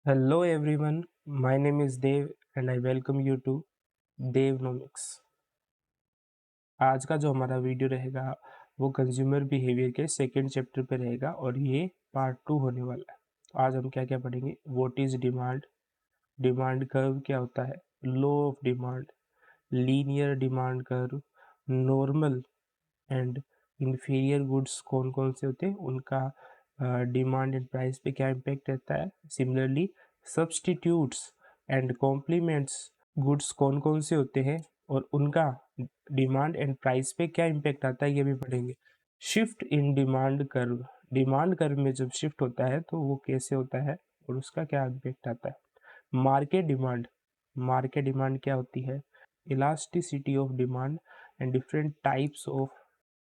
Hello everyone, my name is Dev and I welcome you to Devnomics। आज का जो हमारा वीडियो रहेगा वो कंज्यूमर बिहेवियर के सेकेंड चैप्टर पे रहेगा और ये पार्ट 2 होने वाला है। तो आज हम क्या क्या पढ़ेंगे, what is demand, demand curve क्या होता है, law of demand, linear demand curve, normal and inferior goods कौन कौन से होते हैं, उनका डिमांड एंड प्राइस पे क्या इम्पेक्ट रहता है। Similarly substitutes and complements goods कौन कौन से होते हैं और उनका डिमांड एंड प्राइस पे क्या इम्पेक्ट आता है, ये भी पढ़ेंगे। Shift in demand curve, demand curve में जब शिफ्ट होता है तो वो कैसे होता है और उसका क्या इम्पेक्ट आता है। मार्केट डिमांड, मार्केट डिमांड क्या होती है, elasticity of demand and different types of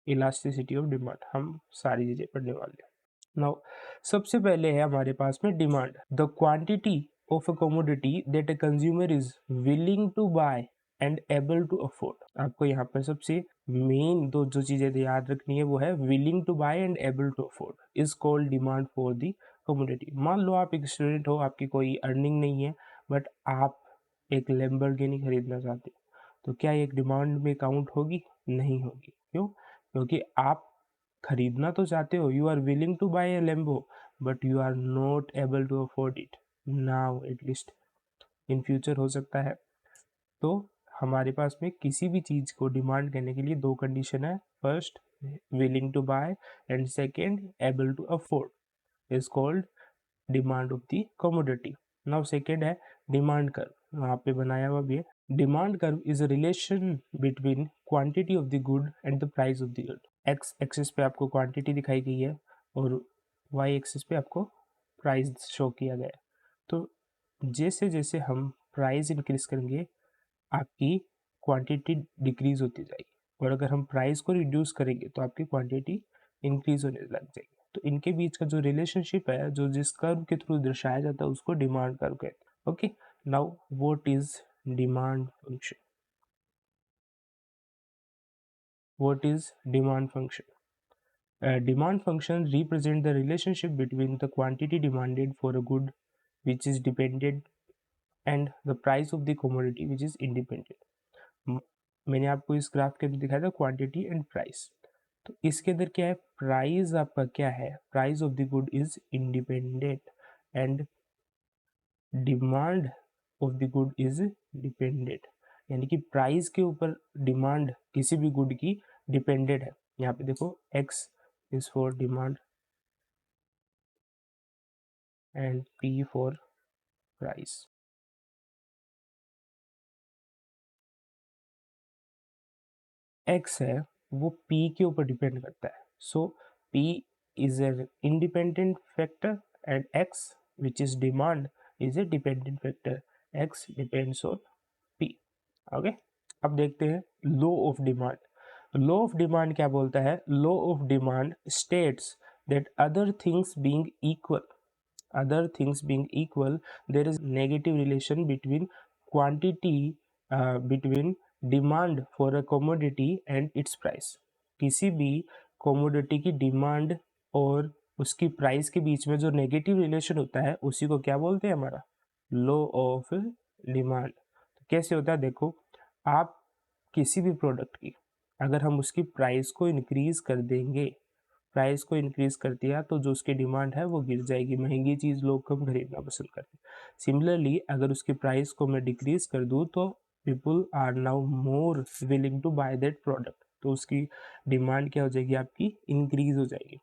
elasticity of demand, हम सारी चीजें पढ़ने वाले हैं। नाउ सबसे पहले है हमारे पास में demand, the quantity of a commodity that a consumer is willing to buy and able to afford. आपको यहाँ पर सबसे मेन दो जो चीजें याद रखनी है वो है willing to buy and able to afford is called demand for the commodity. मान लो आप एक स्टूडेंट हो, आपकी कोई अर्निंग नहीं है बट आप एक लैम्बोर्गिनी खरीदना चाहते हो, तो क्या एक डिमांड में काउंट होगी? नहीं होगी। क्यों? क्योंकि आप खरीदना तो चाहते हो, you are willing to buy a Lambo but you are not able to afford it now, at least in future हो सकता है। तो हमारे पास में किसी भी चीज को डिमांड करने के लिए दो कंडीशन है, first willing to buy and second able to afford is called demand of the commodity. Now second है डिमांड कर्व, वहां पे बनाया हुआ भी है। Demand curve is a relation between quantity of the good and the price of the good. X axis पे आपको quantity दिखाई गई है और वाई एक्सिस पे आपको प्राइस शो किया गया है। तो जैसे जैसे हम प्राइस इंक्रीज करेंगे आपकी क्वांटिटी डिक्रीज होती जाएगी और अगर हम प्राइस को रिड्यूस करेंगे तो आपकी क्वांटिटी इंक्रीज होने लग जाएगी। तो इनके बीच का जो रिलेशनशिप है, जो जिस कर्व के थ्रू दर्शाया जाता है उसको डिमांड कर्व कहते हैं। Okay, now what is demand function, what is demand function? Demand function represent the relationship between the quantity demanded for a good which is dependent and the price of the commodity which is independent। मैंने आपको इस graph के अंदर दिखाया था quantity and price. तो इसके अंदर क्या है, प्राइस आपका क्या है, price of the good is independent and demand of the good is dependent, यानी कि प्राइस के ऊपर डिमांड किसी भी गुड की डिपेंडेंट है। यहाँ पे देखो x is for demand and P for price। X है वो P के ऊपर डिपेंड करता है, सो P is an independent factor and X which is demand is a dependent factor। X depends on P। Okay, अब देखते हैं law of demand. Law of demand क्या बोलता है? Law of demand states that other things being equal, other things being equal, there is negative relation between quantity, between demand for a commodity and its price। किसी भी commodity की demand और उसकी price के बीच में जो नेगेटिव रिलेशन होता है उसी को क्या बोलते हैं, हमारा लॉ ऑफ डिमांड। तो कैसे होता है, देखो आप किसी भी प्रोडक्ट की अगर हम उसकी प्राइस को इंक्रीज कर देंगे, प्राइस को इंक्रीज कर दिया तो जो उसकी डिमांड है वो गिर जाएगी, महंगी चीज लोग कम खरीदना पसंद करते हैं। सिमिलरली अगर उसकी प्राइस को मैं डिक्रीज कर दूं तो people are now more willing to buy that product, तो उसकी डिमांड क्या हो जाएगी, आपकी इंक्रीज हो जाएगी।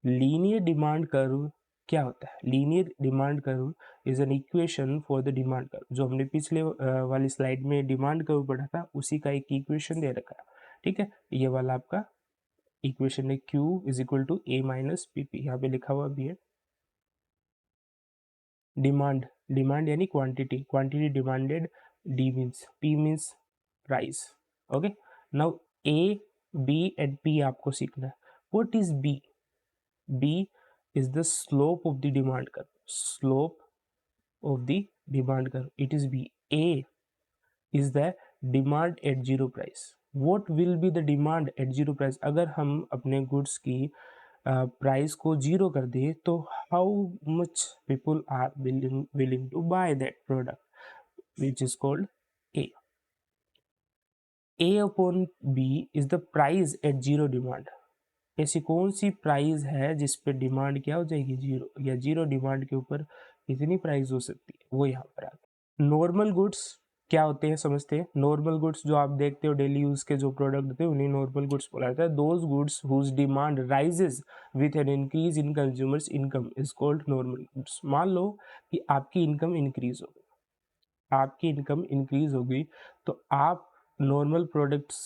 लीनियर डिमांड कर्व क्या होता है? Linear demand curve is an equation for the demand curve, जो हमने पिछले वाली स्लाइड में डिमांड कर्व पढ़ा था उसी का एक इक्वेशन दे रखा है। ठीक है, ये वाला आपका इक्वेशन है Q is equal to A minus P P, यहाँ पे लिखा हुआ भी है। डिमांड, डिमांड यानी quantity, quantity demanded, D means, P means price. Okay, now A B and P आपको सीखना है। What is B? B is the slope of the demand curve, slope of the demand curve, it is B. A is the demand at zero price. What will be the demand at zero price? अगर हम अपने goods की price को zero कर दे तो how much people are willing to buy that product which is called A upon B is the price at zero demand. ऐसी कौन सी प्राइस है जिस पे डिमांड क्या हो जाएगी, जीरो, या जीरो डिमांड के ऊपर कितनी प्राइस हो सकती है, वो यहाँ पर आ गया। नॉर्मल गुड्स क्या होते हैं समझते हैं। नॉर्मल गुड्स जो आप देखते हो डेली यूज के जो प्रोडक्ट होते हैं उन्हीं नॉर्मल गुड्स बोला जाता है। Those goods whose demand rises with an increase in consumers income is called normal goods. मान लो कि आपकी इनकम इंक्रीज हो गई, आपकी इनकम इंक्रीज हो गई तो आप नॉर्मल प्रोडक्ट्स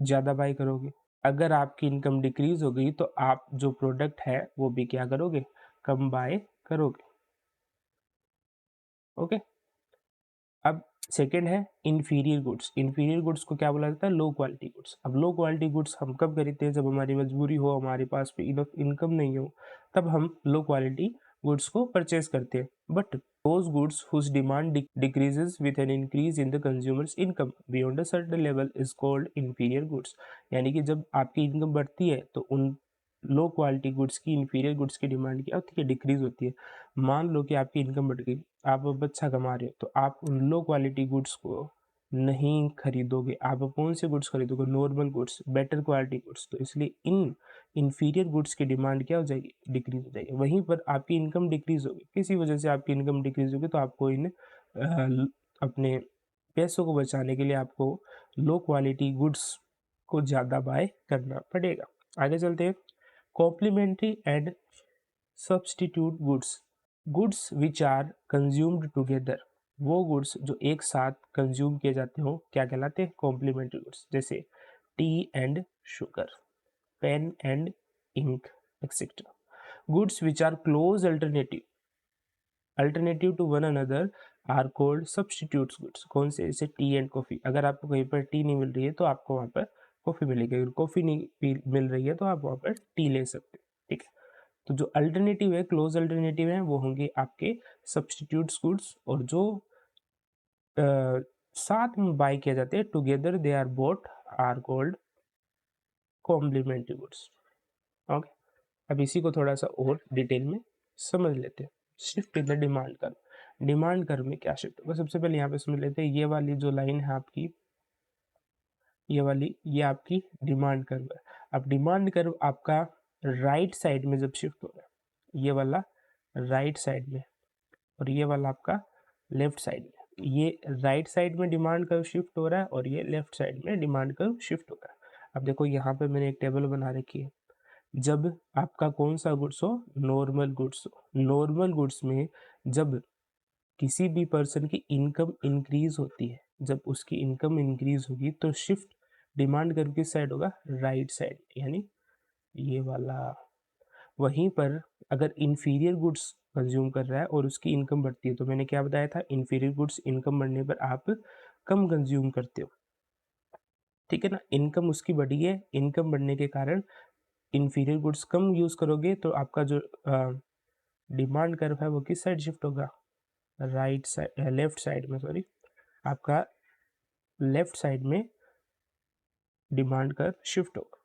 ज़्यादा बाय करोगे। अगर आपकी इनकम डिक्रीज हो गई तो आप जो प्रोडक्ट है वो भी क्या करोगे, कम बाय करोगे। ओके। अब सेकेंड है इंफीरियर गुड्स। इंफीरियर गुड्स को क्या बोला जाता है, लो क्वालिटी गुड्स। अब लो क्वालिटी गुड्स हम कब खरीदते हैं, जब हमारी मजबूरी हो, हमारे पास पे इनफ इनकम नहीं हो, तब हम लो क्वालिटी गुड्स को परचेज करते हैं। But those goods whose demand decreases with an increase in the consumer's income beyond a certain level is called inferior goods। यानी कि जब आपकी इनकम बढ़ती है तो उन लो क्वालिटी गुड्स की, इंफीरियर गुड्स की डिमांड क्या होती है, डिक्रीज होती है। मान लो कि आपकी इनकम बढ़ गई, आप अब अच्छा कमा रहे हो, तो आप उन लो क्वालिटी गुड्स को नहीं खरीदोगे। आप कौन से गुड्स खरीदोगे, normal goods, better quality goods. तो इसलिए इन इंफीरियर गुड्स की डिमांड क्या हो जाएगी, डिक्रीज हो जाएगी। वहीं पर आपकी इनकम डिक्रीज होगी, किसी वजह से आपकी इनकम डिक्रीज होगी, तो आपको इन अपने पैसों को बचाने के लिए आपको लो क्वालिटी गुड्स को ज़्यादा बाय करना पड़ेगा। आगे चलते हैं। Complementary and substitute goods, goods which are consumed together. वो गुड्स जो एक साथ कंज्यूम किए जाते हो क्या कहलाते हैं, कॉम्प्लीमेंट्री गुड्स। जैसे tea and sugar, pen and ink etcetera. Goods which are close alternative to one another are called substitutes goods. कौन से, जैसे टी एंड कॉफी। अगर आपको कहीं पर टी नहीं मिल रही है तो आपको वहाँ पर कॉफी मिलेगी, अगर कॉफी नहीं मिल रही है तो आप वहाँ पर टी ले सकते हैं। ठीक है। तो जो अल्टरनेटिव है, क्लोज अल्टरनेटिव है, वो होंगे आपके सब्सटीट्यूट्स गुड्स। और जो साथ में बाय किया जाते हैं, together they are bought, are called complementary goods. Okay. अब इसी को थोड़ा सा और डिटेल में समझ लेते हैं। Shift in the demand curve. Demand curve में क्या शिफ्ट होगा, सबसे पहले यहाँ पे समझ लेते हैं। ये वाली जो लाइन है आपकी, ये वाली, ये आपकी डिमांड कर्व है। अब डिमांड कर्व आपका राइट साइड में जब शिफ्ट हो रहा है, ये वाला राइट साइड में और ये वाला आपका लेफ्ट साइड में। ये राइट साइड में डिमांड कर्व शिफ्ट हो रहा है और ये लेफ्ट साइड में डिमांड कर्व शिफ्ट हो रहा है। अब देखो यहाँ पे मैंने एक टेबल बना रखी है। जब आपका कौन सा गुड्स हो, नॉर्मल गुड्स हो, नॉर्मल गुड्स में जब किसी भी पर्सन की इनकम इंक्रीज होती है, जब उसकी इनकम इंक्रीज होगी तो शिफ्ट डिमांड कर्व किस साइड होगा, राइट साइड, यानी ये वाला। वहीं पर अगर इंफीरियर गुड्स कंज्यूम कर रहा है और उसकी इनकम बढ़ती है, तो मैंने क्या बताया था, इंफीरियर गुड्स इनकम बढ़ने पर आप कम कंज्यूम करते हो। ठीक है ना, इनकम उसकी बढ़ी है, इनकम बढ़ने के कारण इंफीरियर गुड्स कम यूज करोगे, तो आपका जो डिमांड कर्व है वो किस साइड शिफ्ट होगा, राइट साइड, लेफ्ट साइड में, सॉरी, आपका लेफ्ट साइड में डिमांड कर्व शिफ्ट होगा।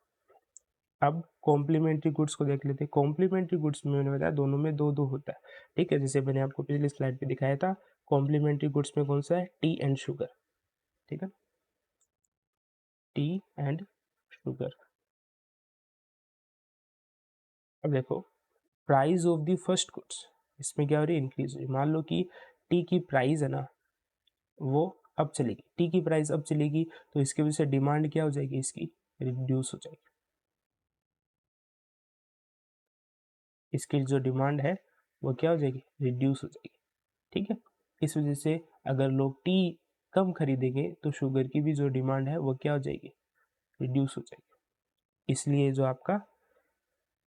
अब कॉम्प्लीमेंट्री गुड्स को देख लेते हैं। कॉम्प्लीमेंट्री गुड्स में मैंने बताया दोनों में दो दो होता है। ठीक है, जैसे मैंने आपको पिछली स्लाइड पे दिखाया था, कॉम्प्लीमेंट्री गुड्स में कौन सा है, टी एंड शुगर। ठीक है, टी एंड शुगर। अब देखो, price of the first goods, इसमें क्या हो रही है, इंक्रीज हो रही है। मान लो कि टी की प्राइस है ना, वो अब चलेगी, टी की प्राइस अब चलेगी, तो इसकी वजह से डिमांड क्या हो जाएगी, इसकी रिड्यूस हो जाएगी। इसकी जो डिमांड है वो क्या हो जाएगी, रिड्यूस हो जाएगी। ठीक है, इस वजह से अगर लोग टी कम खरीदेंगे तो शुगर की भी जो डिमांड है वो क्या हो जाएगी, रिड्यूस हो जाएगी। इसलिए जो आपका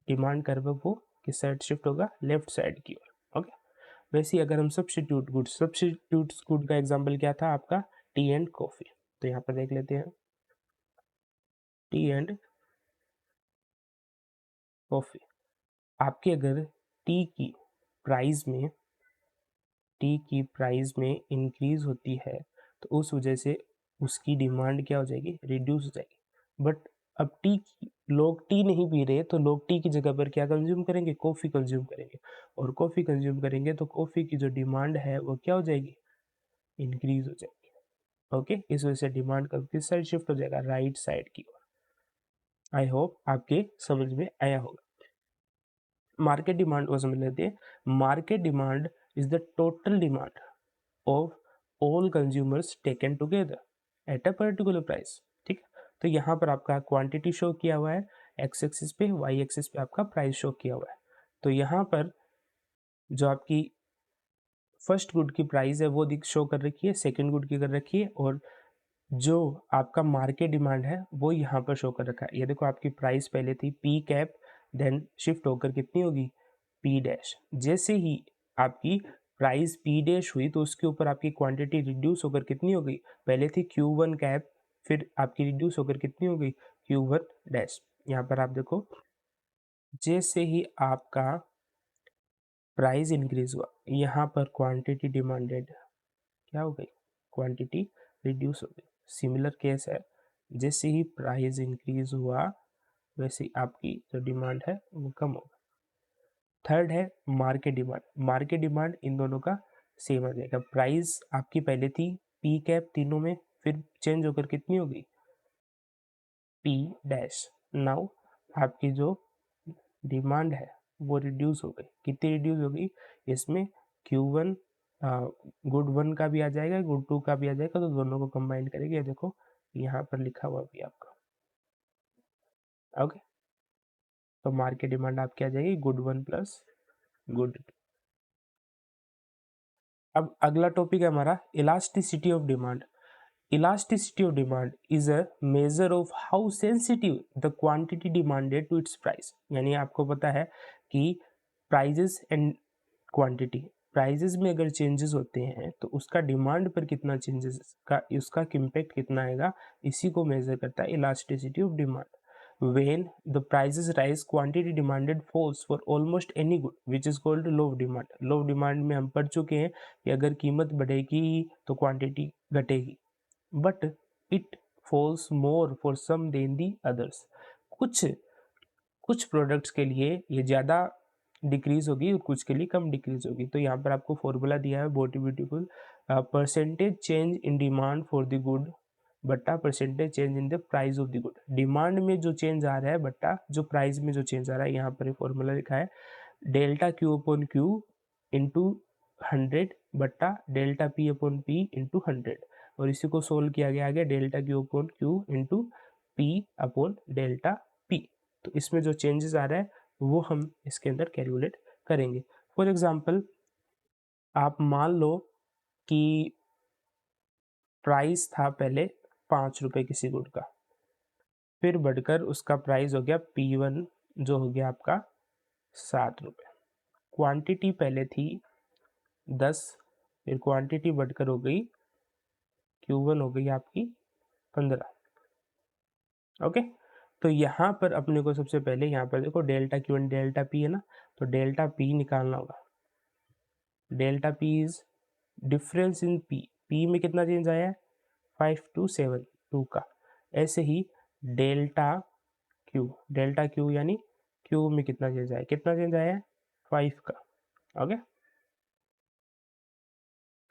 डिमांड कर्व है वो किस साइड शिफ्ट होगा, लेफ्ट साइड की ओर। ओके। वैसे ही अगर हम सब्स्टिट्यूट गुड का एग्जांपल क्या था आपका, टी एंड कॉफी। तो यहाँ पर देख लेते हैं, टी एंड कॉफी। आपके अगर टी की प्राइस में टी की प्राइस में इंक्रीज होती है तो उस वजह से उसकी डिमांड क्या हो जाएगी, रिड्यूस हो जाएगी। बट अब लोग टी नहीं पी रहे तो लोग टी की जगह पर क्या कंज्यूम करेंगे, कॉफ़ी कंज्यूम करेंगे, और कॉफ़ी कंज्यूम करेंगे तो कॉफ़ी की जो डिमांड है वो क्या हो जाएगी, इंक्रीज हो जाएगी। ओके, इस वजह से डिमांड का किस साइड शिफ्ट हो जाएगा, राइट साइड की ओर। आई होप आपके समझ में आया होगा। मार्केट डिमांड को समझ लेते हैं। Market demand is the total demand of all consumers taken together at a particular price. ठीक है, तो यहाँ पर आपका क्वांटिटी शो किया हुआ है एक्स एक्सिस पे, वाई एक्सिस पे आपका प्राइस शो किया हुआ है। तो यहाँ पर जो आपकी फर्स्ट गुड की प्राइस है वो शो कर रखी है, सेकंड गुड की कर रखी है, और जो आपका मार्केट डिमांड है वो यहाँ पर शो कर रखा है। ये देखो आपकी प्राइस पहले थी पी कैप, देन शिफ्ट होकर कितनी होगी, पी डैश। जैसे ही आपकी प्राइस पी डैश हुई तो उसके ऊपर आपकी क्वांटिटी रिड्यूस होकर कितनी हो गई, पहले थी क्यू वन कैप, फिर आपकी रिड्यूस होकर कितनी हो गई, क्यू वन डैश। यहाँ पर आप देखो जैसे ही आपका प्राइस इंक्रीज हुआ यहाँ पर क्वांटिटी डिमांडेड क्या हो गई, क्वांटिटी रिड्यूस हो गई। सिमिलर केस है, जैसे ही प्राइस इंक्रीज हुआ वैसे ही आपकी जो डिमांड है वो कम होगा। थर्ड है market demand. Market demand in दोनों का सेम आ जाएगा। प्राइस आपकी पहले थी पी कैप तीनों में, फिर चेंज होकर कितनी हो गई, पी डैश। नाउ आपकी जो डिमांड है वो रिड्यूस हो गई। कितनी रिड्यूस हो गई, इसमें क्यू वन गुड वन का भी आ जाएगा, गुड टू का भी आ जाएगा, तो दोनों को कंबाइन करेंगे। देखो यहाँ पर लिखा हुआ भी आपका। ओके, तो मार्केट डिमांड आपकी आ जाएगी good one plus good two. अब अगला टॉपिक है हमारा elasticity of demand. Elasticity of demand is a measure of how sensitive the quantity demanded to its price। यानी आपको पता है कि प्राइजेस एंड क्वांटिटी, प्राइजेस में अगर चेंजेस होते हैं तो उसका डिमांड पर कितना चेंजेस का, उसका इम्पैक्ट कितना आएगा, इसी को मेजर करता है elasticity of demand. When the prices rise quantity demanded falls for almost any good which is called low demand. Low demand में हम पढ़ चुके हैं कि अगर कीमत बढ़ेगी तो क्वांटिटी घटेगी, but it falls more for some than the others. कुछ कुछ प्रोडक्ट्स के लिए ये ज़्यादा डिक्रीज होगी और कुछ के लिए कम डिक्रीज होगी। तो यहाँ पर आपको फॉर्मूला दिया है बहुत ही beautiful, percentage change in demand for the good बट्टा percentage change in the price of the good. Demand में जो चेंज आ रहा है बट्टा जो प्राइस में जो चेंज आ रहा है, यहाँ पर फॉर्मूला लिखा है delta Q upon Q into 100 बट्टा delta P upon P into 100, और इसी को सोल्व किया गया आगे delta Q upon Q into P upon delta P. तो इसमें जो चेंजेस आ रहा है वो हम इसके अंदर कैलकुलेट करेंगे। फॉर एग्जांपल आप मान लो कि प्राइस था पहले 5 रुपये किसी गुड का, फिर बढ़कर उसका प्राइस हो गया P1 जो हो गया आपका 7 रुपये। क्वांटिटी पहले थी 10, फिर क्वांटिटी बढ़कर हो गई Q1 हो गई आपकी 15। ओके, तो यहाँ पर अपने को सबसे पहले यहाँ पर देखो delta Q and delta P है ना, तो डेल्टा पी निकालना होगा। Delta P is difference in P, P में कितना चेंज आया है 5 to 7 2 का। ऐसे ही डेल्टा क्यू, डेल्टा क्यू यानी क्यू में कितना चेंज आया, कितना चेंज आया है 5 का। ओके,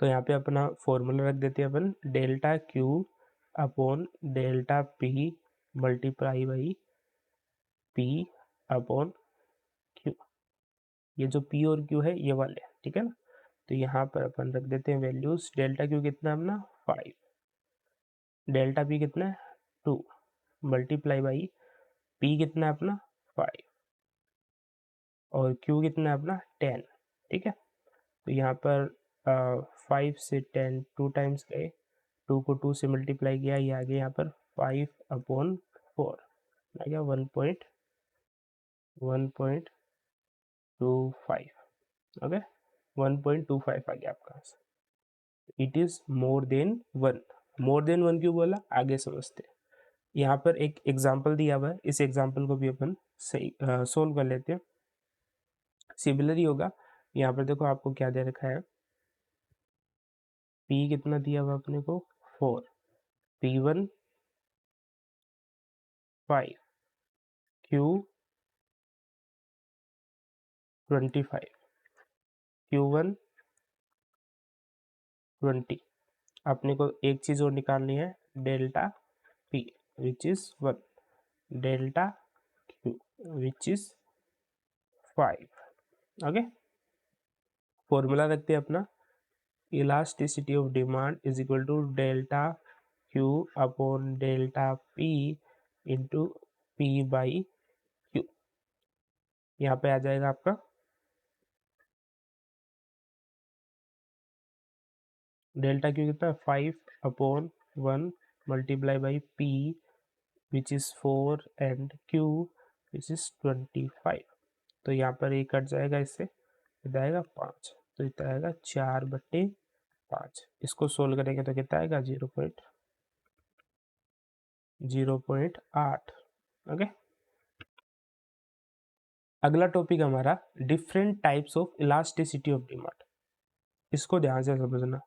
तो यहाँ पे अपना फॉर्मूला रख देते हैं अपन, delta Q upon delta P multiply by P upon Q. ये जो पी और क्यू है ये वाले, ठीक है ना। तो यहाँ पर अपन रख देते हैं वैल्यूज, डेल्टा क्यू कितना है अपना 5, डेल्टा पी कितना है 2 मल्टीप्लाई बाई पी कितना है अपना 5 और क्यू कितना है अपना 10। ठीक है, तो यहाँ पर 5 से 10 टू टाइम्स गए, 2 को 2 से मल्टीप्लाई किया, ये आ गया यहाँ पर 5 अपॉन 4 आ गया 1.25। ओके, 1.25 आ गया आपका। It is more than 1। More than 1 क्यों बोला आगे समझते हैं। यहाँ पर एक एग्जाम्पल दिया हुआ है, इस एग्जाम्पल को भी अपन सही सोल्व कर लेते हैं। सिमिलर ही होगा। यहाँ पर देखो आपको क्या दे रखा है, पी कितना दिया हुआ अपने को 4, P1 5, Q 25, Q1 20। अपने को एक चीज और निकालनी है, delta P which is 1, delta Q which is 5। Okay, formula रखते हैं अपना, elasticity of demand is equal to delta Q upon delta P into P by Q। यहाँ पे आ जाएगा आपका डेल्टा Q कितना है, 5 upon 1 multiply by P which is 4 and Q which is 25। तो यहाँ पर ये कट जाएगा, इससे इतना आएगा 5, तो इतना आएगा 4/5। इसको सोल्व करेंगे तो कितना आएगा 0.8। ओके, अगला टॉपिक हमारा different types of elasticity of demand. इसको ध्यान से समझना।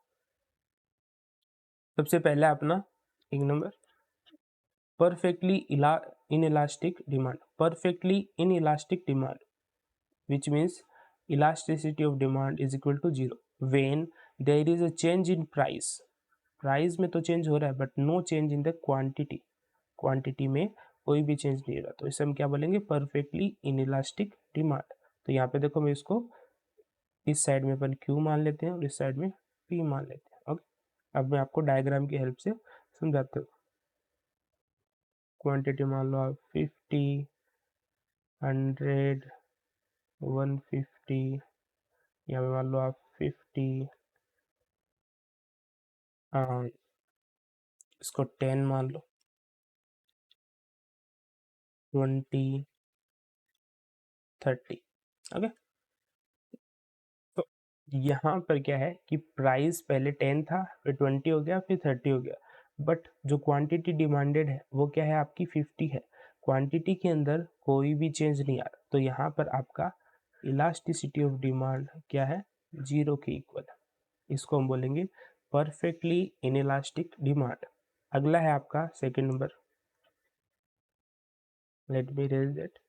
सबसे पहला अपना एक number, perfectly inelastic demand. Perfectly inelastic demand which means elasticity of demand is equal to 0 when there is a change in price। Price में तो चेंज हो रहा है but no change in the quantity, quantity में कोई भी change नहीं हो रहा, तो इसे हम क्या बोलेंगे, परफेक्टली इनइलास्टिक डिमांड। तो यहाँ पे देखो, मैं इसको इस साइड में अपन Q मान लेते हैं और इस साइड में P मान लेते हैं। ओके, अब मैं आपको डायग्राम की हेल्प से समझाता हूँ। क्वांटिटी मान लो आप 50, 100, 150, यहाँ पे मान लो आप 50, इसको 10 मान लो, 20, 30। ओके, तो यहाँ पर क्या है कि प्राइस पहले 10 था, फिर 20 हो गया, फिर 30 हो गया, बट जो क्वांटिटी डिमांडेड है वो क्या है, आपकी 50 है। क्वांटिटी के अंदर कोई भी चेंज नहीं आ रहा, तो यहाँ पर आपका इलास्टिसिटी ऑफ डिमांड क्या है, 0 के इक्वल। इसको हम बोलेंगे परफेक्टली इनइलास्टिक डिमांड। अगला है आपका second number, let me raise that.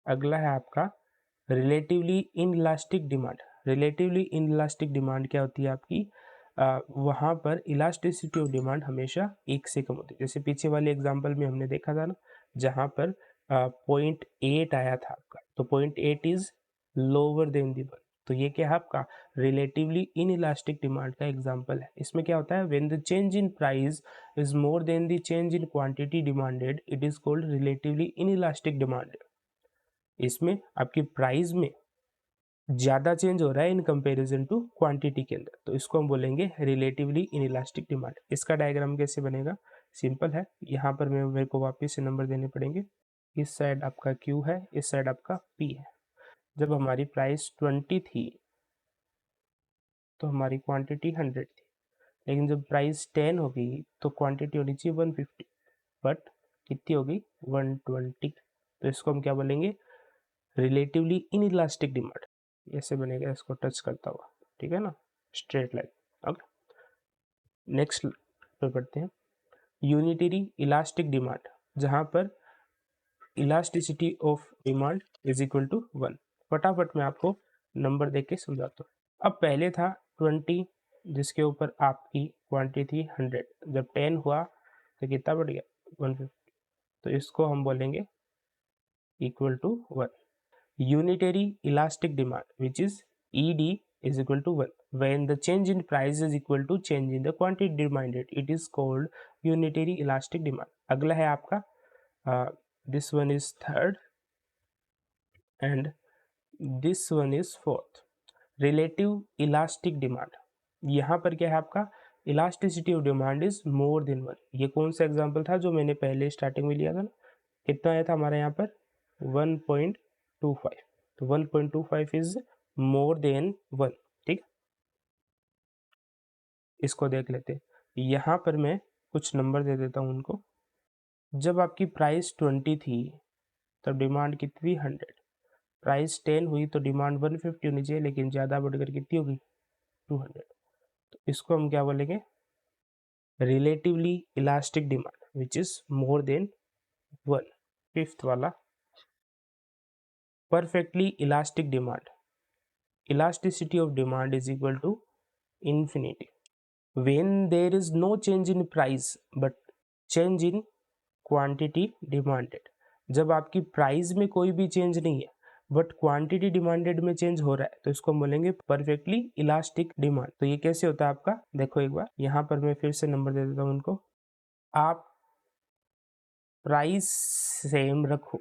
अगला है आपका relatively inelastic demand. Relatively inelastic demand क्या होती है आपकी, वहाँ पर इलास्टिसिटी ऑफ डिमांड हमेशा 1 से कम होती है। जैसे पीछे वाले एग्जांपल में हमने देखा था ना, जहाँ पर 0.8 आया था आपका, तो 0.8 इज लोअर देन दी 1, तो ये क्या है आपका रिलेटिवली इनइलास्टिक डिमांड का एग्जांपल है। इसमें क्या होता है, when the change in price is more than the change in quantity demanded, it is called relatively inelastic demand. इसमें आपकी प्राइस में ज़्यादा चेंज हो रहा है इन कंपैरिजन टू क्वांटिटी के अंदर, तो इसको हम बोलेंगे रिलेटिवली इनइलास्टिक डिमांड। इसका डायग्राम कैसे बनेगा, सिंपल है। यहाँ पर मेरे को वापस से नंबर देने पड़ेंगे। इस साइड आपका Q है, इस साइड आपका P है। जब हमारी प्राइस 20 थी तो हमारी क्वांटिटी 100 थी, लेकिन जब प्राइस 10 हो गई तो क्वांटिटी होनी चाहिए 150, बट कितनी हो गई 120। तो इसको हम क्या बोलेंगे, रिलेटिवली इनइलास्टिक डिमांड। ऐसे बनेगा, इसको टच करता हुआ, ठीक है ना, स्ट्रेट लाइन। ओके, नेक्स्ट पे पढ़ते हैं, यूनिटरी इलास्टिक डिमांड, जहां पर elasticity of demand is equal to 1। फटाफट मैं आपको नंबर देके समझाता हूँ। अब पहले था 20, जिसके ऊपर आपकी क्वांटिटी थी 100, जब 10 हुआ तो कितना बढ़ गया 150, तो इसको हम बोलेंगे equal to 1। Unitary elastic demand, which is ED, is equal to 1 when the change in price is equal to change in the quantity demanded, it is called unitary elastic demand। अगला है आपका this one is third and this one is fourth, relative elastic demand। यहाँ पर क्या है आपका elasticity of demand is more than 1। ये कौन सा एग्जांपल था जो मैंने पहले स्टार्टिंग में लिया था ना, कितना आया था हमारे यहाँ पर 1.25, तो 1.25 इज मोर देन 1। ठीक, इसको देख लेते हैं। यहाँ पर मैं कुछ नंबर दे देता हूँ उनको। जब आपकी प्राइस 20 थी तब डिमांड कितनी 100, प्राइस 10 हुई तो डिमांड 150 होनी चाहिए, लेकिन ज़्यादा बढ़कर कितनी होगी 200। तो इसको हम क्या बोलेंगे, relatively elastic demand which is more than 1. Fifth वाला, perfectly elastic demand. Elasticity of demand is equal to infinity. When there is no change in price but change in quantity demanded. जब आपकी प्राइस में कोई भी change नहीं है but quantity demanded में change हो रहा है तो इसको हम बोलेंगे परफेक्टली इलास्टिक डिमांड। तो ये कैसे होता है आपका, देखो एक बार यहाँ पर मैं फिर से नंबर दे देता हूँ उनको। आप प्राइस सेम रखो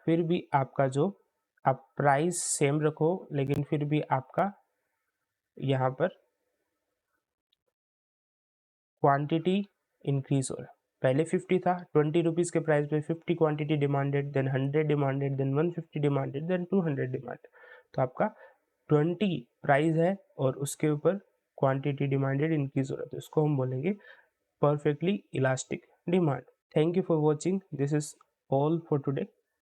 फिर भी आपका जो, आप प्राइस सेम रखो लेकिन फिर भी आपका यहाँ पर क्वांटिटी इंक्रीज हो रहा है। पहले 50 था, 20 रुपीज़ के प्राइस पे 50 quantity demanded, then 100 demanded, then 150 demanded, then 200 demanded. तो आपका 20 प्राइस है और उसके ऊपर क्वांटिटी डिमांडेड इंक्रीज हो रहा है, तो इसको हम बोलेंगे perfectly elastic demand. Thank you for watching, this is all for today.